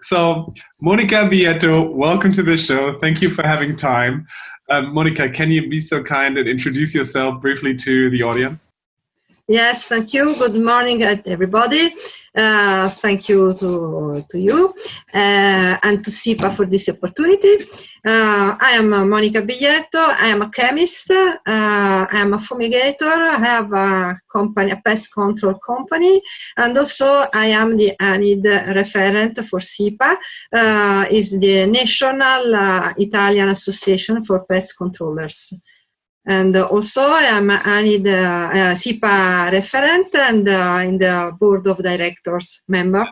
So, Monica Biglietto, welcome to the show. Thank you for having time. Monica, can you be so kind and introduce yourself briefly to the audience? Yes, thank you. Good morning, everybody. Thank you to you and to CEPA for this opportunity. I am Monica Biglietto. I am a chemist. I am a fumigator. I have a company, a pest control company, and also I am the ANID referent for CEPA. Is the National Italian Association for Pest Controllers. And also I am ANID CEPA referent and in the board of directors member.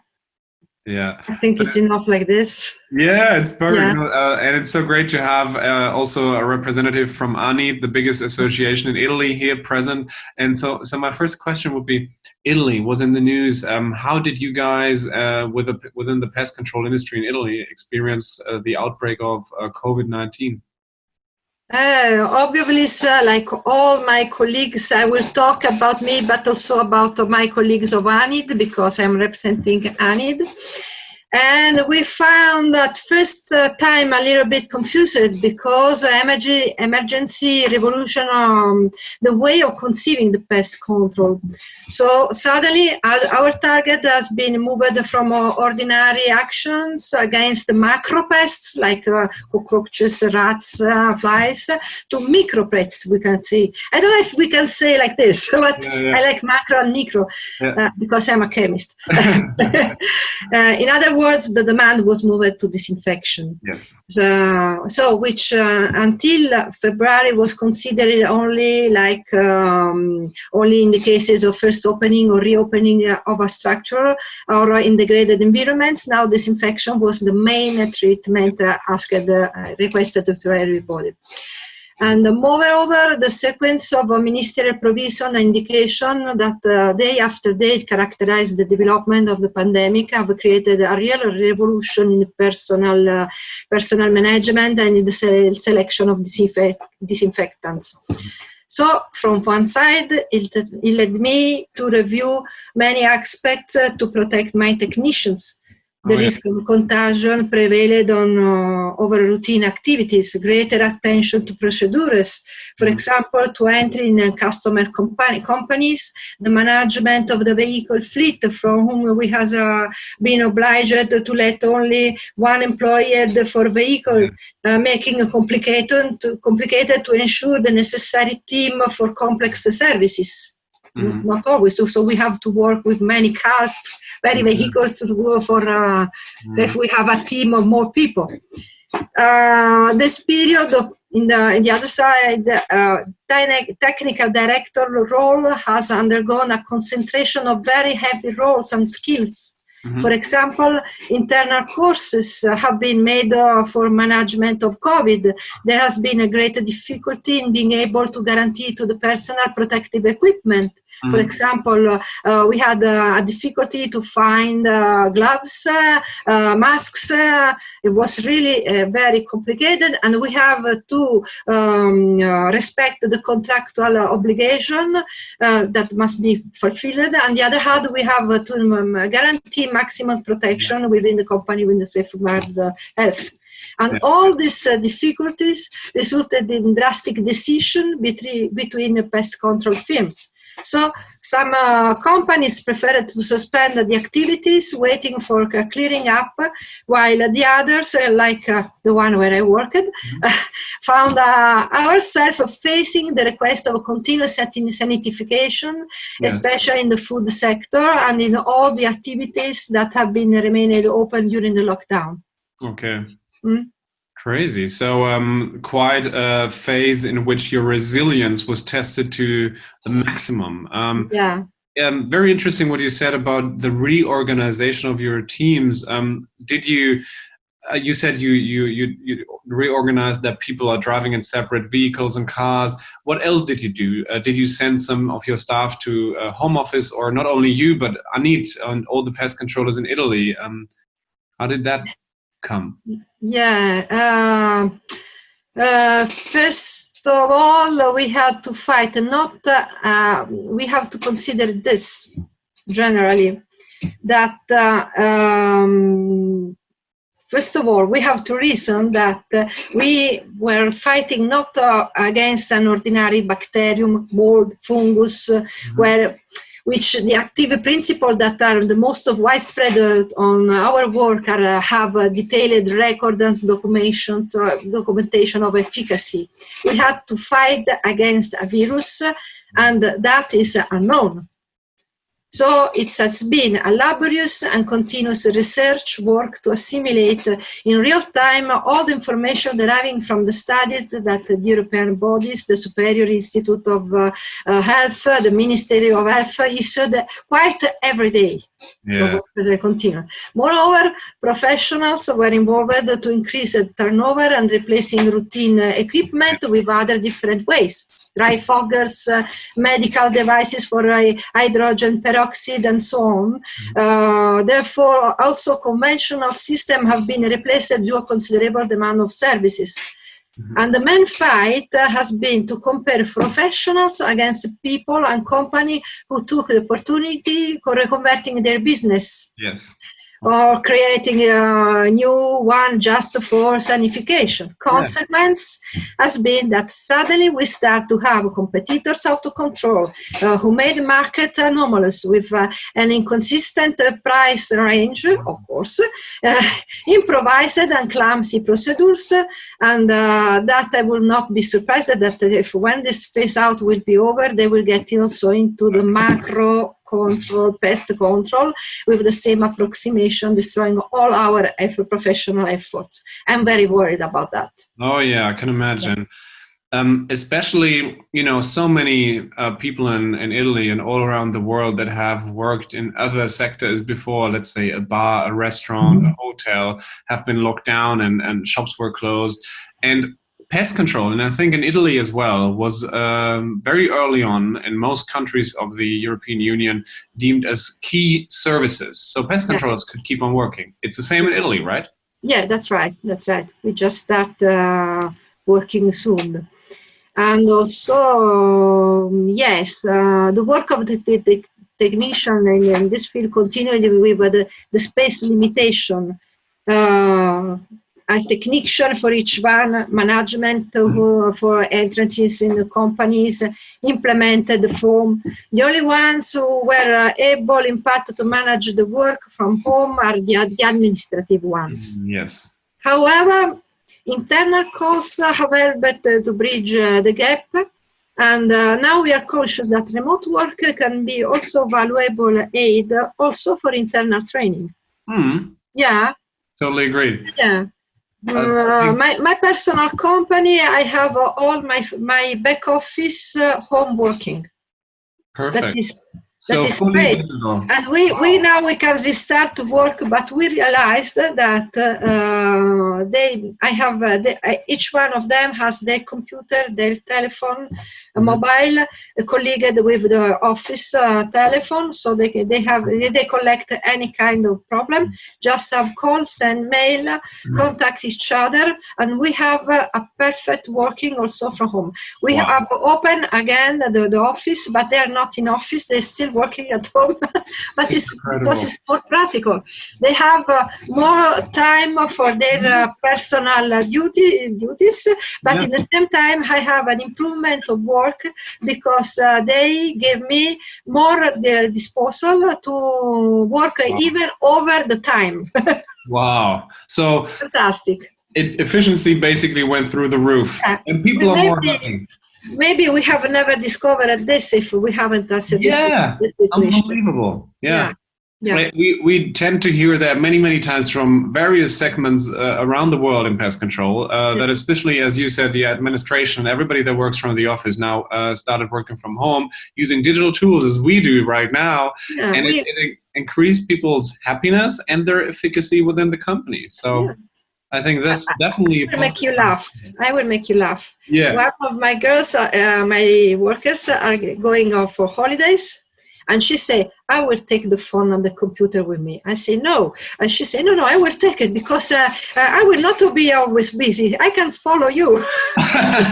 Yeah, I think it's enough like this. Yeah, it's perfect. Yeah. And it's so great to have also a representative from ANID, the biggest association in Italy, here present. And so my first question would be, Italy was in the news. How did you guys within the pest control industry in Italy experience the outbreak of COVID-19? Obviously, like all my colleagues, I will talk about me, but also about my colleagues of ANID, because I'm representing ANID. And we found at first time a little bit confused because emergency revolution the way of conceiving the pest control. So suddenly our target has been moved from ordinary actions against the macro pests like cockroaches, rats, flies, to micro pests, we can say. I don't know if we can say like this, but yeah. I like macro and micro because I'm a chemist. In other words, the demand was moved to disinfection. Yes. So which until February was considered only like only in the cases of first opening or reopening of a structure or integrated environments. Now disinfection was the main treatment requested to everybody. And moreover, the sequence of ministerial provision and indication that day after day characterized the development of the pandemic have created a real revolution in personal management and in the selection of disinfectants. So from one side, it led me to review many aspects to protect my technicians. The risk of contagion prevailed on over routine activities, greater attention to procedures, for example, to entry in customer companies, the management of the vehicle fleet, from whom we have been obliged to let only one employee for vehicle, making it complicated to ensure the necessary team for complex services. Not always, so we have to work with many cars, very vehicles to go for if we have a team of more people. This period in the other side, technical director role has undergone a concentration of very heavy roles and skills. For example, internal courses have been made for management of COVID. There has been a great difficulty in being able to guarantee to the personal protective equipment. For example, we had a difficulty to find gloves, masks. It was really very complicated, and we have to respect the contractual obligation that must be fulfilled. On the other hand, we have to guarantee maximum protection within the company with the safeguard health. And all these difficulties resulted in drastic decisions between pest control firms. So some companies preferred to suspend the activities, waiting for clearing up, while the others, like the one where I worked, found ourselves facing the request of continuous sanitification, especially in the food sector and in all the activities that have been remained open during the lockdown. Okay. Crazy. So quite a phase in which your resilience was tested to the maximum. Very interesting what you said about the reorganization of your teams. Did you said you reorganized that people are driving in separate vehicles and cars. What else did you do? Did you send some of your staff to a home office, or not only you, but ANID and all the pest controllers in Italy? How did that come? First of all, we had to fight. We have to consider this generally, that First of all, we have to reason that we were fighting not against an ordinary bacterium, mold, fungus, which the active principles that are the most of widespread on our work are, have a detailed record and documentation of efficacy. We had to fight against a virus, and that is unknown. So it has been a laborious and continuous research work to assimilate in real time all the information deriving from the studies that the European bodies, the Superior Institute of Health, the Ministerial of Health issued quite every day. Yeah. So they continue. Moreover, professionals were involved to increase the turnover and replacing routine equipment with other different ways. Dry foggers, medical devices for hydrogen peroxide, and so on. Therefore, also conventional systems have been replaced due to a considerable demand of services. And the main fight has been to compare professionals against people and companies who took the opportunity for reconverting their business. Yes. Or creating a new one just for sanification. Consequence has been that suddenly we start to have competitors out of control who made the market anomalous with an inconsistent price range, of course, improvised and clumsy procedures, and that I will not be surprised that if when this phase out will be over, they will get also into the macro control, pest control, with the same approximation, destroying all our professional efforts. I'm very worried about that. Oh yeah, I can imagine. Especially, you know, so many people in Italy and all around the world that have worked in other sectors before, let's say a bar, a restaurant, a hotel, have been locked down and shops were closed. And pest control, and I think in Italy as well, was very early on in most countries of the European Union deemed as key services. So pest controllers could keep on working. It's the same in Italy, right? Yeah, that's right. That's right. We just start working soon. And also, yes, the work of the technician in this field continued with the space limitation. A technician for each one, management for entrances in the companies, implemented the form. The only ones who were able, in part, to manage the work from home are the administrative ones. Yes. However, internal costs have helped to bridge the gap. And now we are conscious that remote work can be also valuable aid also for internal training. Yeah. Totally agree. Yeah. My personal company, I have all my back office home working. Perfect. That is great. Digital. And we now we can restart to work, but we realized that each one of them has their computer, their telephone, a mobile, colleagued with the office telephone, so they collect any kind of problem, just have calls and mail, contact each other, and we have a perfect working also from home. We have open again the office, but they are not in office, they're still working at home, but it's because it's more practical. They have more time for their personal duties, but in the same time, I have an improvement of work because they give me more the disposal to work even over the time. Wow. So fantastic. Efficiency basically went through the roof, and people are more happy. Maybe we have never discovered this if we haven't done this situation. Unbelievable. Yeah. We tend to hear that many times from various segments around the world in pest control, that especially, as you said, the administration, everybody that works from the office now started working from home using digital tools as we do right now. And it increased people's happiness and their efficacy within the company. So I think that's definitely... I will make you laugh. Yeah. One of my girls, my workers are going for holidays, and she say, I will take the phone and the computer with me. I say, no. And she say, no, I will take it because I will not be always busy. I can't follow you.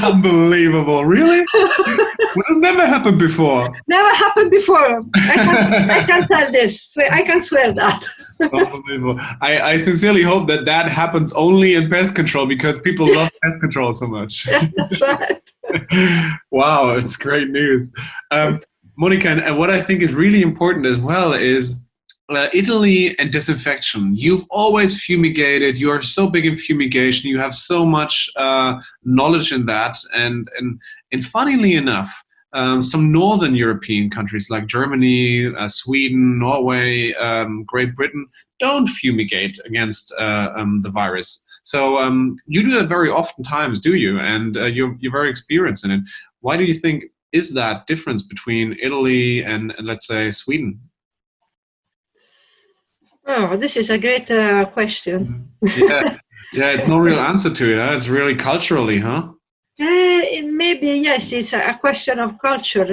Unbelievable. Really? Well, it never happened before. Never happened before. I can tell this. I can swear that. Unbelievable. I sincerely hope that that happens only in pest control because people love pest control so much. Yeah, that's right. Wow, it's great news. Monica, and what I think is really important as well is Italy and disinfection. You've always fumigated. You are so big in fumigation. You have so much knowledge in that. And funnily enough, some northern European countries like Germany, Sweden, Norway, Great Britain don't fumigate against the virus. So you do that very oftentimes, do you? And you're very experienced in it. Why do you think is that difference between Italy and let's say Sweden? Oh, this is a great question. Yeah, it's no real answer to it. Huh? It's really culturally, huh? Maybe yes, it's a question of culture.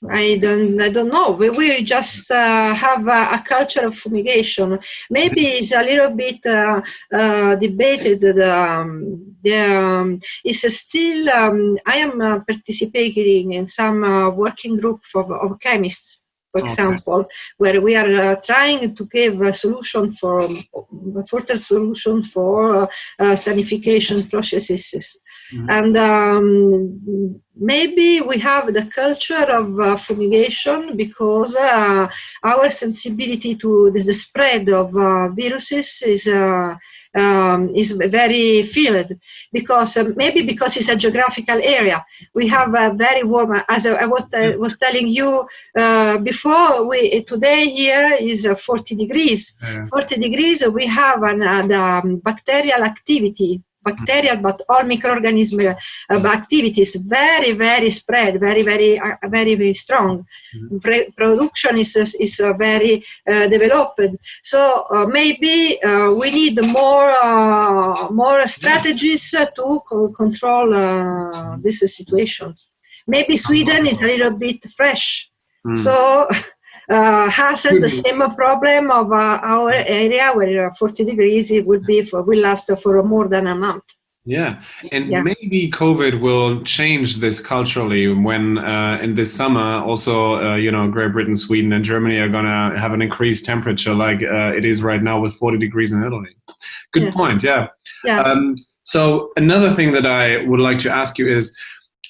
I don't know. We just have a culture of fumigation. Maybe it's a little bit debated. It's still. I am participating in some working group of chemists, for example, where we are trying to give a solution for further solution for sanification processes. And maybe we have the culture of fumigation because our sensibility to the spread of viruses is very filled, because maybe because it's a geographical area. We have a very warm, as I was telling you before, today here is 40 degrees. 40 degrees, we have the bacterial activity, but all microorganism activities very, very spread, very, very, very, very strong. Production is very developed. So maybe we need more strategies to control these situations. Maybe Sweden is a little bit fresh, so hasn't the same problem of our area where 40 degrees it would be will last for more than a month. Yeah, and maybe COVID will change this culturally when in this summer also, Great Britain, Sweden, and Germany are going to have an increased temperature like it is right now with 40 degrees in Italy. Good point, yeah. So another thing that I would like to ask you is,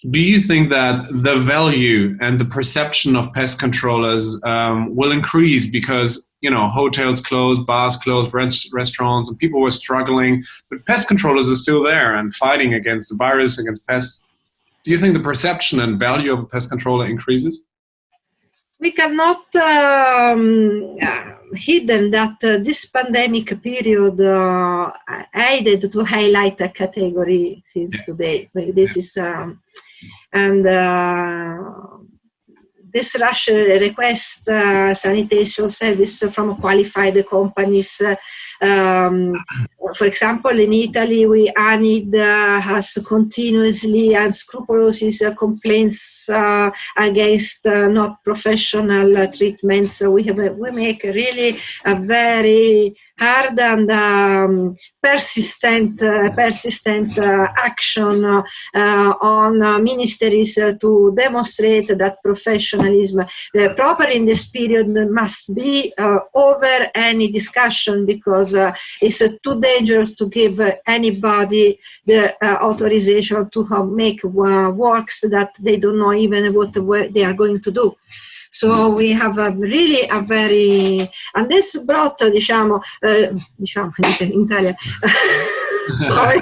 do you think that the value and the perception of pest controllers will increase because, hotels closed, bars closed, restaurants, and people were struggling, but pest controllers are still there and fighting against the virus, against pests? Do you think the perception and value of a pest controller increases? We cannot hidden that this pandemic period aided to highlight a category since today. This is this rush request sanitation service from qualified companies. For example, in Italy, ANID has continuously and scrupulous complaints against not professional treatments. So we make really a very hard and persistent action on ministries to demonstrate that professionalism proper in this period must be over any discussion, because it's too dangerous to give anybody the authorization to make works that they don't know even what they are going to do. So we have really a very, and this brought, diciamo in Italia, sorry,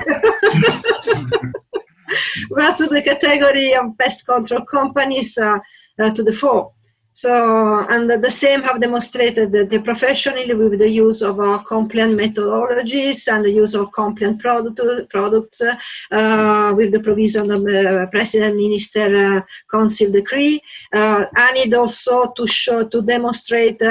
brought to the category of pest control companies to the fore. So, and the same have demonstrated the professionally with the use of compliant methodologies and the use of compliant products with the provision of the President Minister Council decree. And also to demonstrate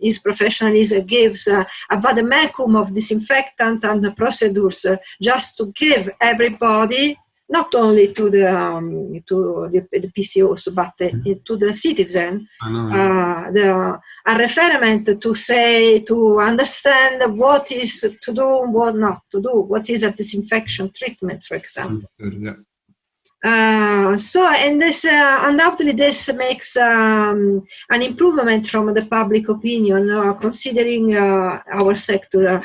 his professionalism gives a vademecum of disinfectant and the procedures just to give everybody, not only to the PCOs, but to the citizen, a referment to understand what is to do, what not to do, what is a disinfection treatment, for example. And this undoubtedly this makes an improvement from the public opinion, considering our sector.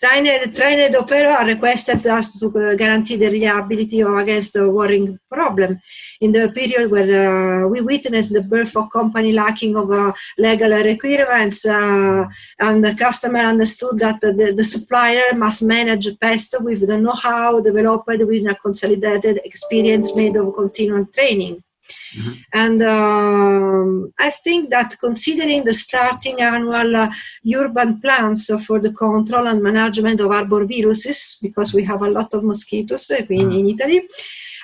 Trained operator are requested us to guarantee the reliability against the worrying problem. In the period where we witnessed the birth of company lacking of legal requirements, and the customer understood that the supplier must manage pests with the know-how developed with a consolidated experience made of continual training. Mm-hmm. And I think that considering the starting annual urban plans for the control and management of arboviruses, because we have a lot of mosquitoes in Italy,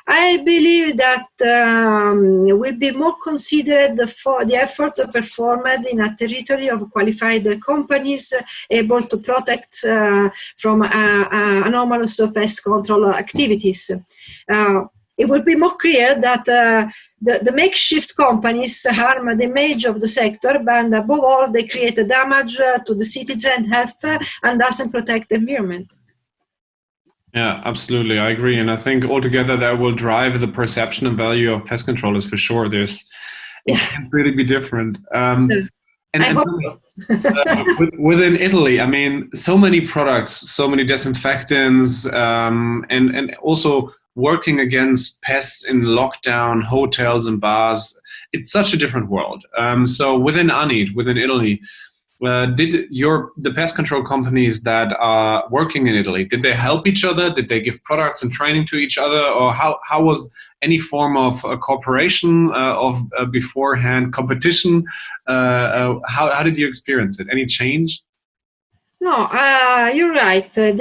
I believe that will be more considered for the efforts performed in a territory of qualified companies able to protect from anomalous pest control activities. It would be more clear that the makeshift companies harm the image of the sector, but above all, they create damage to the citizen health and doesn't protect the environment. Yeah, absolutely. I agree. And I think altogether that will drive the perception and value of pest controllers for sure. It can really be different. I hope so. Within Italy, I mean, so many products, so many disinfectants, and also working against pests in lockdown hotels and bars. It's such a different world. So within ANID, within Italy, did the pest control companies that are working in Italy, did they help each other? Did they give products and training to each other? Or how was any form of cooperation of beforehand competition? How did you experience it? Any change? No, you're right. There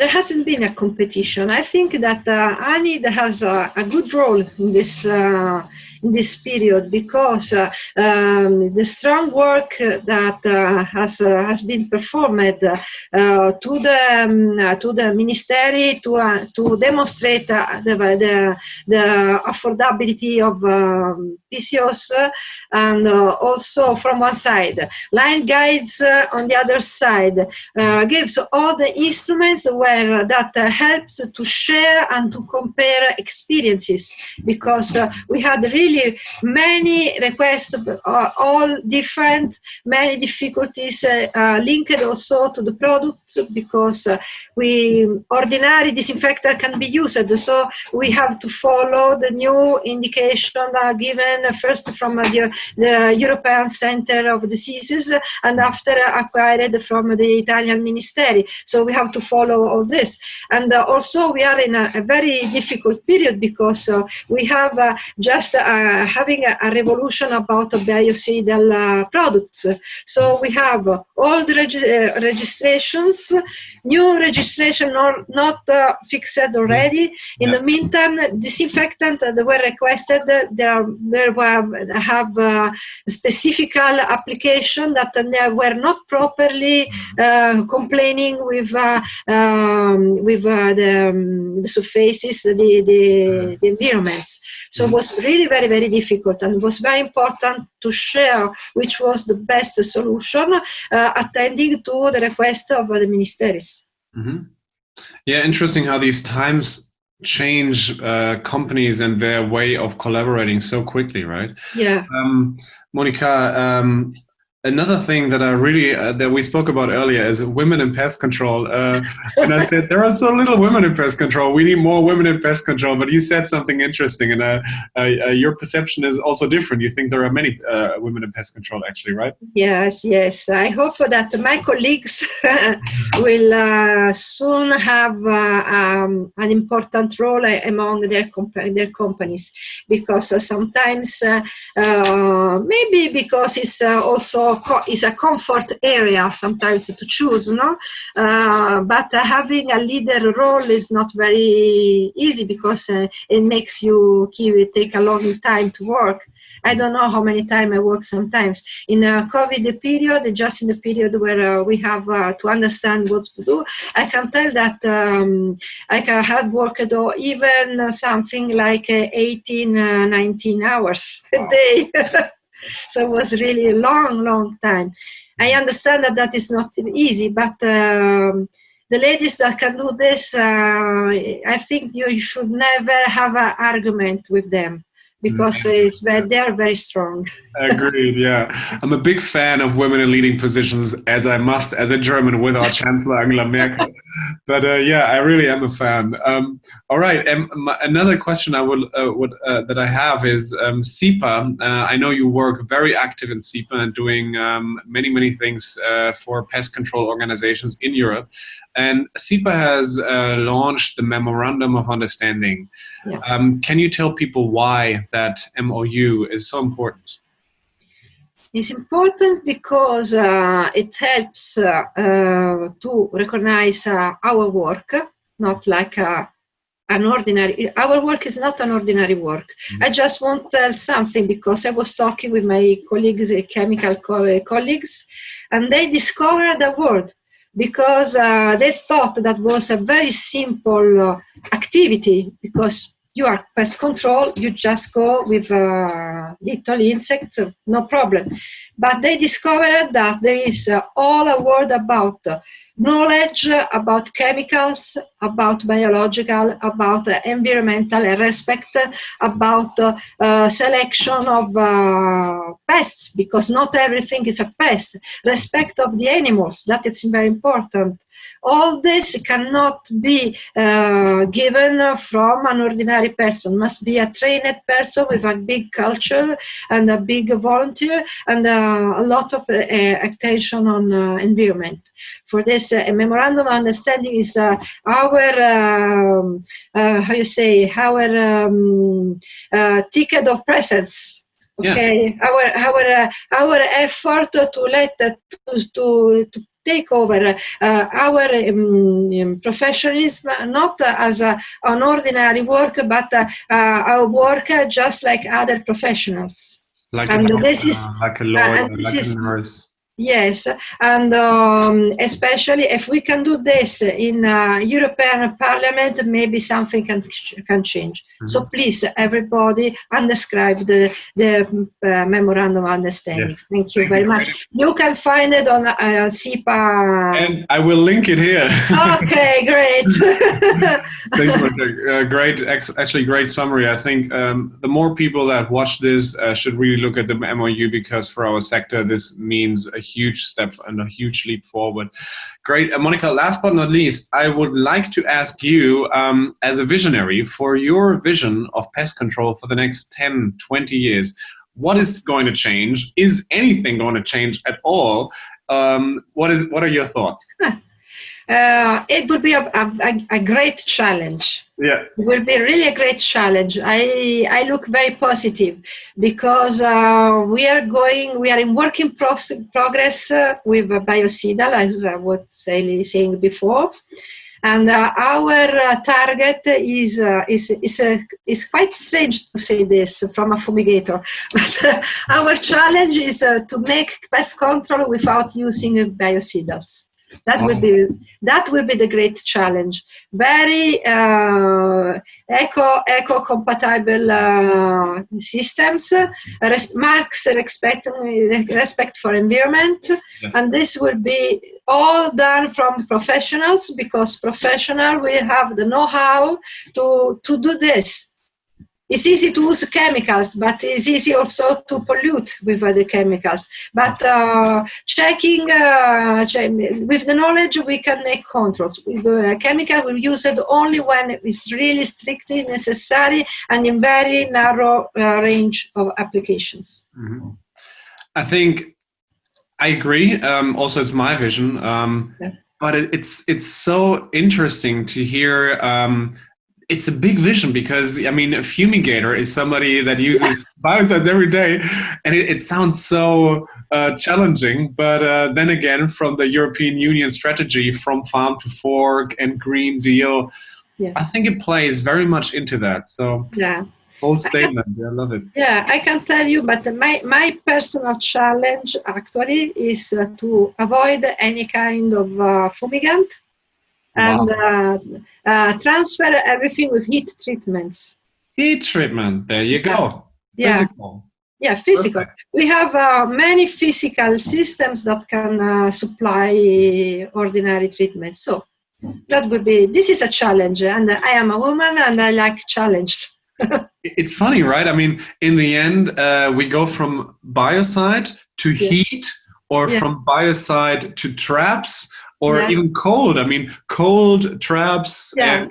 hasn't been a competition. I think that ANID has a good role in this period because the strong work that has been performed to the Ministerial to demonstrate the affordability of PCOs, and also from one side, line guides on the other side, gives all the instruments where that helps to share and to compare experiences, because we had really many requests, all different, many difficulties linked also to the products, because ordinary disinfectant can be used, so we have to follow the new indication given first from the European Center of Diseases and after acquired from the Italian Ministerial. So we have to follow all this. And also we are in a very difficult period because we have just having a revolution about biocidal products. So we have all the registrations, new registration not fixed already. In the meantime, disinfectant that were requested, there have specific application that they were not properly complaining with the surfaces, the environments. So it was really very, very difficult, and it was very important to share which was the best solution, attending to the request of the ministries. Mm-hmm. Yeah, interesting how these times change companies and their way of collaborating so quickly, right? Yeah. Monica, another thing that I really that we spoke about earlier is women in pest control, and I said there are so little women in pest control. We need more women in pest control. But you said something interesting, and your perception is also different. You think there are many women in pest control, actually, right? Yes. I hope that my colleagues will soon have an important role among their companies, because sometimes maybe because it's also is a comfort area sometimes to choose, no? But having a leader role is not very easy, because it makes you take a long time to work. I don't know how many times I work sometimes. In a COVID period, just in the period where we have to understand what to do, I can tell that I have worked even something like 18, 19 hours a day. So it was really a long time. I understand that is not easy, but the the ladies that can do this, I think you should never have an argument with them, because they are very strong. Agreed, yeah. I'm a big fan of women in leading positions, as I must, as a German, with our Chancellor Angela Merkel. But yeah, I really am a fan. All right, another question that I have is CEPA. I know you work very active in CEPA and doing many things for pest control organizations in Europe. And CEPA has launched the Memorandum of Understanding. Yeah. Can you tell people why that MOU is so important? It's important because it helps to recognize our work, not like an ordinary. Our work is not an ordinary work. I just want to tell something, because I was talking with my colleagues, chemical colleagues, and they discovered the word, because they thought that was a very simple activity, because you are pest control, you just go with little insects, no problem. But they discovered that there is all a word about knowledge, about chemicals, about biological, about environmental respect, about selection of pests, because not everything is a pest. Respect of the animals, that is very important. All this cannot be given from an ordinary person. Must be a trained person with a big culture and a big volunteer and a lot of attention on environment. For this, a memorandum of understanding is our ticket of presence. Okay, yeah. Our effort to let to take over our professionalism, not as an ordinary work, but our work just like other professionals. Like a lawyer, like a nurse. Yes, and especially if we can do this in European Parliament, maybe something can change. Mm-hmm. So please, everybody, undescribe the Memorandum of Understanding. Yes. Thank you very much. You can find it on CEPA. And I will link it here. Okay, great. Thanks, Monica. Great summary. I think the more people that watch this should really look at the MOU, because for our sector, this means a huge step and a huge leap forward. Great. Monica, last but not least, I would like to ask you, as a visionary, for your vision of pest control for the next 10, 20 years, what is going to change? Is anything going to change at all? What are your thoughts? It will be a great challenge. Yeah, it will be really a great challenge. I look very positive, because we are in work in progress with biocidal, as I was saying before. And our target is quite strange to say this from a fumigator, but our challenge is to make pest control without using biocidals. That will be the great challenge. Very eco-compatible systems, max respect for environment, yes. And this will be all done from professionals, because professionals will have the know-how to do this. It's easy to use chemicals, but it's easy also to pollute with other chemicals. But checking with the knowledge, we can make controls. With the chemical, we use it only when it's really strictly necessary and in very narrow range of applications. Mm-hmm. I think I agree. Also, it's my vision. Yeah. But it's so interesting to hear. It's a big vision, because, I mean, a fumigator is somebody that uses biocides every day, and it sounds so challenging. But then again, from the European Union strategy, from farm to fork and Green Deal, yeah. I think it plays very much into that. So, yeah. Bold statement. I love it. Yeah, I can tell you, but my personal challenge actually is to avoid any kind of fumigant. Wow. And transfer everything with heat treatments. Heat treatment, there you go. Yeah. Physical. Yeah, physical. Perfect. We have many physical systems that can supply ordinary treatments. So That would be, this is a challenge, and I am a woman and I like challenges. It's funny, right? I mean, in the end, we go from biocide to heat, or from biocide to traps, or even cold. I mean, cold, traps, and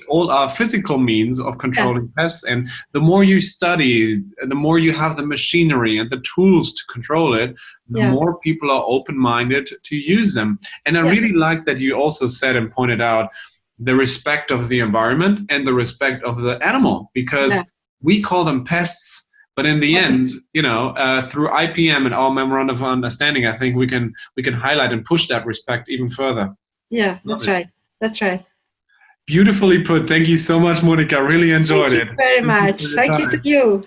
all are physical means of controlling pests. And the more you study, the more you have the machinery and the tools to control it, the more people are open-minded to use them. And I really like that you also said and pointed out the respect of the environment and the respect of the animal, because we call them pests. But in the end, you know, through IPM and our memorandum of understanding, I think we can highlight and push that respect even further. Yeah, that's right. That's right. Beautifully put. Thank you so much, Monica. Really enjoyed it. Thank you very much. Thank you to you.